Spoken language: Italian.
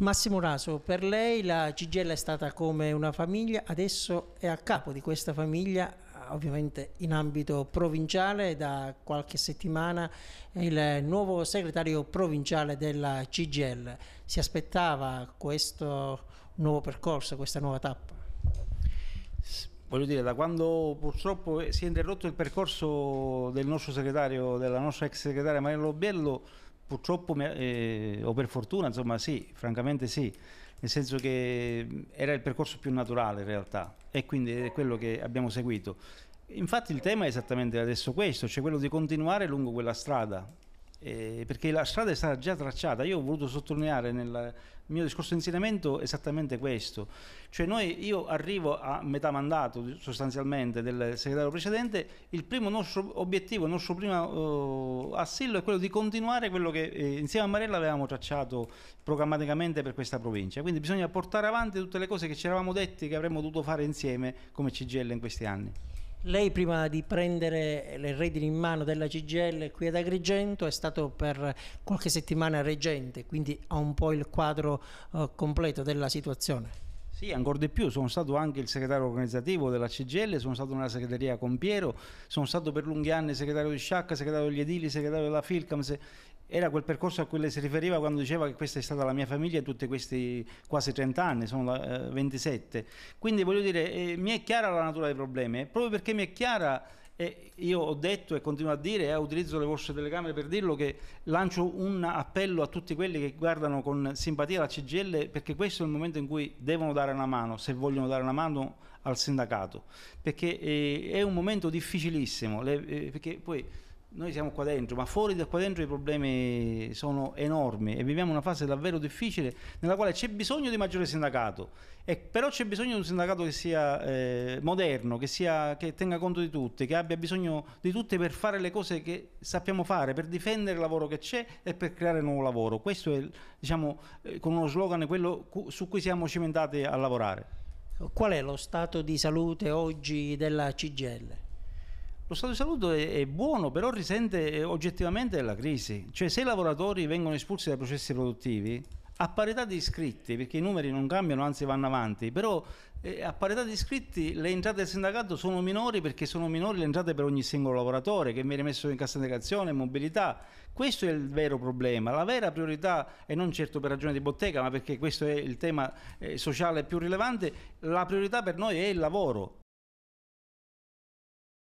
Massimo Raso, per lei la CGIL è stata come una famiglia, adesso è a capo di questa famiglia, ovviamente in ambito provinciale. Da qualche settimana è il nuovo segretario provinciale della CGIL. Si aspettava questo nuovo percorso, questa nuova tappa? Voglio dire, da quando purtroppo si è interrotto il percorso del nostro segretario, della nostra ex segretaria Mariella Lobiello, purtroppo o per fortuna, insomma sì, francamente sì, nel senso che era il percorso più naturale in realtà e quindi è quello che abbiamo seguito. Infatti il tema è esattamente adesso questo, cioè quello di continuare lungo quella strada, perché la strada è stata già tracciata. Io ho voluto sottolineare nel mio discorso di insediamento esattamente questo, cioè io arrivo a metà mandato sostanzialmente del segretario precedente, il primo nostro obiettivo, il nostro primo assillo è quello di continuare quello che insieme a Mariella avevamo tracciato programmaticamente per questa provincia, quindi bisogna portare avanti tutte le cose che ci eravamo detti che avremmo dovuto fare insieme come CGIL in questi anni. Lei, prima di prendere le redini in mano della CGIL qui ad Agrigento, è stato per qualche settimana reggente, quindi ha un po' il quadro completo della situazione. Sì, ancora di più, sono stato anche il segretario organizzativo della CGIL, sono stato nella segreteria con Piero, sono stato per lunghi anni segretario di Sciacca, segretario degli edili, segretario della Filcams. Era quel percorso a cui lei si riferiva quando diceva che questa è stata la mia famiglia tutti questi quasi 30 anni, sono 27. Quindi voglio dire, mi è chiara la natura dei problemi, proprio perché mi è chiara. Io ho detto e continuo a dire, e utilizzo le vostre telecamere per dirlo, che lancio un appello a tutti quelli che guardano con simpatia la CGIL, perché questo è il momento in cui devono dare una mano, se vogliono dare una mano al sindacato, perché è un momento difficilissimo, perché poi noi siamo qua dentro, ma fuori da qua dentro i problemi sono enormi e viviamo una fase davvero difficile nella quale c'è bisogno di maggiore sindacato, però c'è bisogno di un sindacato che sia moderno, che tenga conto di tutti, che abbia bisogno di tutti per fare le cose che sappiamo fare, per difendere il lavoro che c'è e per creare nuovo lavoro. Questo è, diciamo, con uno slogan, quello su cui siamo cimentati a lavorare. Qual è lo stato di salute oggi della CGIL? Lo stato di salute è buono, però risente oggettivamente della crisi. Cioè, se i lavoratori vengono espulsi dai processi produttivi, a parità di iscritti, perché i numeri non cambiano, anzi vanno avanti, però a parità di iscritti le entrate del sindacato sono minori, perché sono minori le entrate per ogni singolo lavoratore che viene messo in cassa integrazione e mobilità. Questo è il vero problema. La vera priorità, e non certo per ragione di bottega, ma perché questo è il tema sociale più rilevante, la priorità per noi è il lavoro.